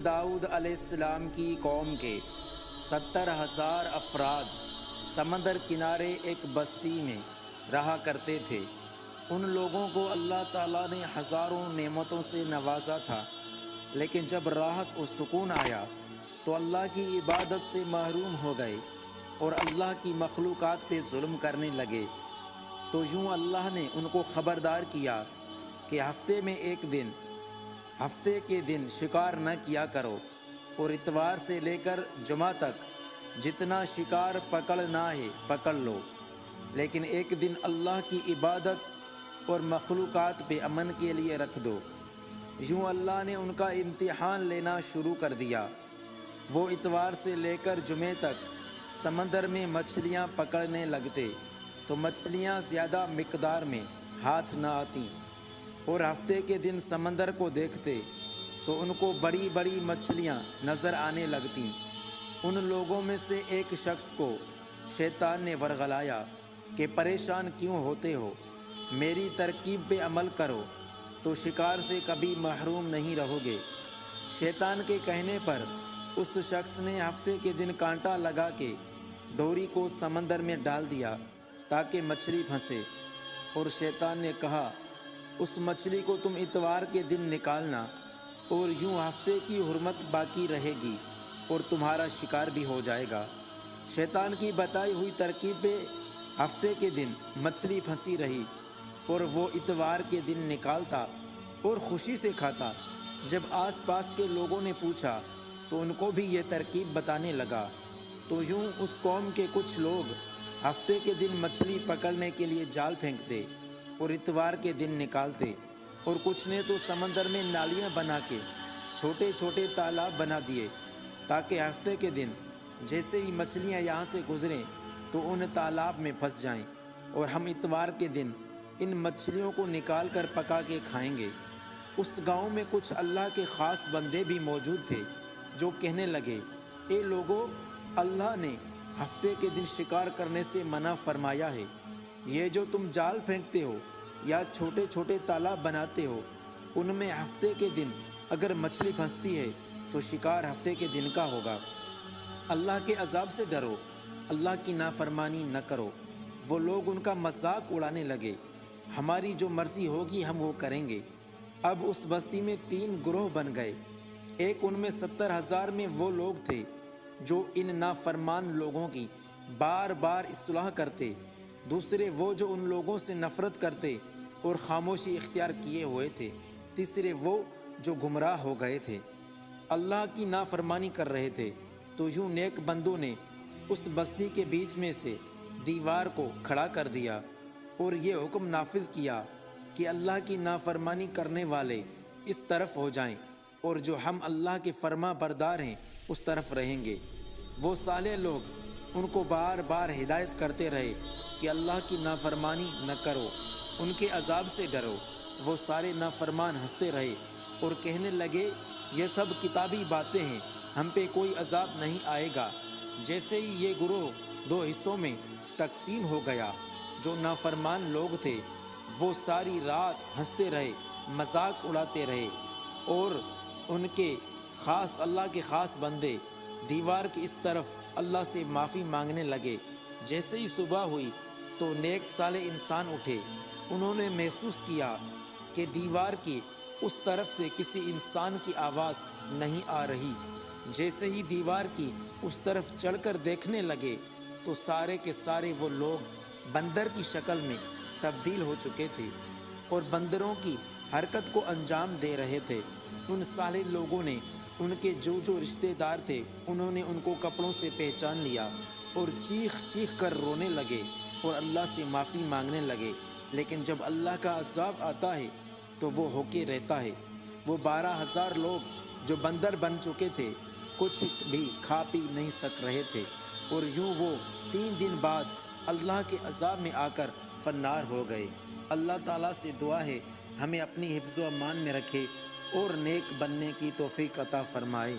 داؤد علیہ السلام کی قوم کے 70,000 افراد سمندر کنارے ایک بستی میں رہا کرتے تھے۔ ان لوگوں کو اللہ تعالیٰ نے ہزاروں نعمتوں سے نوازا تھا، لیکن جب راحت و سکون آیا تو اللہ کی عبادت سے محروم ہو گئے اور اللہ کی مخلوقات پہ ظلم کرنے لگے۔ تو یوں اللہ نے ان کو خبردار کیا کہ ہفتے کے دن شکار نہ کیا کرو، اور اتوار سے لے کر جمعہ تک جتنا شکار پکڑنا ہے پکڑ لو، لیکن ایک دن اللہ کی عبادت اور مخلوقات پہ امن کے لیے رکھ دو۔ یوں اللہ نے ان کا امتحان لینا شروع کر دیا۔ وہ اتوار سے لے کر جمعے تک سمندر میں مچھلیاں پکڑنے لگتے تو مچھلیاں زیادہ مقدار میں ہاتھ نہ آتیں، اور ہفتے کے دن سمندر کو دیکھتے تو ان کو بڑی بڑی مچھلیاں نظر آنے لگتیں۔ ان لوگوں میں سے ایک شخص کو شیطان نے ورغلایا کہ پریشان کیوں ہوتے ہو، میری ترکیب پہ عمل کرو تو شکار سے کبھی محروم نہیں رہو گے۔ شیطان کے کہنے پر اس شخص نے ہفتے کے دن کانٹا لگا کے ڈوری کو سمندر میں ڈال دیا تاکہ مچھلی پھنسے، اور شیطان نے کہا اس مچھلی کو تم اتوار کے دن نکالنا، اور یوں ہفتے کی حرمت باقی رہے گی اور تمہارا شکار بھی ہو جائے گا۔ شیطان کی بتائی ہوئی ترکیب پہ ہفتے کے دن مچھلی پھنسی رہی، اور وہ اتوار کے دن نکالتا اور خوشی سے کھاتا۔ جب آس پاس کے لوگوں نے پوچھا تو ان کو بھی یہ ترکیب بتانے لگا۔ تو یوں اس قوم کے کچھ لوگ ہفتے کے دن مچھلی پکڑنے کے لیے جال پھینکتے اور اتوار کے دن نکالتے، اور کچھ نے تو سمندر میں نالیاں بنا کے چھوٹے چھوٹے تالاب بنا دیے تاکہ ہفتے کے دن جیسے ہی مچھلیاں یہاں سے گزریں تو ان تالاب میں پھنس جائیں، اور ہم اتوار کے دن ان مچھلیوں کو نکال کر پکا کے کھائیں گے۔ اس گاؤں میں کچھ اللہ کے خاص بندے بھی موجود تھے جو کہنے لگے، اے لوگو، اللہ نے ہفتے کے دن شکار کرنے سے منع فرمایا ہے۔ یہ جو تم جال پھینکتے ہو یا چھوٹے چھوٹے تالاب بناتے ہو، ان میں ہفتے کے دن اگر مچھلی پھنستی ہے تو شکار ہفتے کے دن کا ہوگا۔ اللہ کے عذاب سے ڈرو، اللہ کی نافرمانی نہ کرو۔ وہ لوگ ان کا مذاق اڑانے لگے، ہماری جو مرضی ہوگی ہم وہ کریں گے۔ اب اس بستی میں 3 گروہ بن گئے۔ ایک ان میں 70,000 میں وہ لوگ تھے جو ان نافرمان لوگوں کی بار بار اصلاح کرتے، دوسرے وہ جو ان لوگوں سے نفرت کرتے اور خاموشی اختیار کیے ہوئے تھے، تیسرے وہ جو گمراہ ہو گئے تھے، اللہ کی نافرمانی کر رہے تھے۔ تو یوں نیک بندوں نے اس بستی کے بیچ میں سے دیوار کو کھڑا کر دیا اور یہ حکم نافذ کیا کہ اللہ کی نافرمانی کرنے والے اس طرف ہو جائیں، اور جو ہم اللہ کے فرما بردار ہیں اس طرف رہیں گے۔ وہ صالح لوگ ان کو بار بار ہدایت کرتے رہے کہ اللہ کی نافرمانی نہ کرو، ان کے عذاب سے ڈرو۔ وہ سارے نافرمان ہنستے رہے اور کہنے لگے، یہ سب کتابی باتیں ہیں، ہم پہ کوئی عذاب نہیں آئے گا۔ جیسے ہی یہ گروہ 2 حصوں میں تقسیم ہو گیا، جو نافرمان لوگ تھے وہ ساری رات ہنستے رہے، مذاق اڑاتے رہے، اور ان کے اللہ کے خاص بندے دیوار کی اس طرف اللہ سے معافی مانگنے لگے۔ جیسے ہی صبح ہوئی تو نیک صالح انسان اٹھے، انہوں نے محسوس کیا کہ دیوار کی اس طرف سے کسی انسان کی آواز نہیں آ رہی۔ جیسے ہی دیوار کی اس طرف چڑھ کر دیکھنے لگے تو سارے کے سارے وہ لوگ بندر کی شکل میں تبدیل ہو چکے تھے اور بندروں کی حرکت کو انجام دے رہے تھے۔ ان صالح لوگوں نے ان کے جو رشتہ دار تھے انہوں نے ان کو کپڑوں سے پہچان لیا اور چیخ چیخ کر رونے لگے اور اللہ سے معافی مانگنے لگے، لیکن جب اللہ کا عذاب آتا ہے تو وہ ہو کے رہتا ہے۔ وہ 12,000 لوگ جو بندر بن چکے تھے کچھ بھی کھا پی نہیں سک رہے تھے، اور یوں وہ 3 دن بعد اللہ کے عذاب میں آ کر فنار ہو گئے۔ اللہ تعالیٰ سے دعا ہے ہمیں اپنی حفظ و امان میں رکھے اور نیک بننے کی توفیق عطا فرمائے۔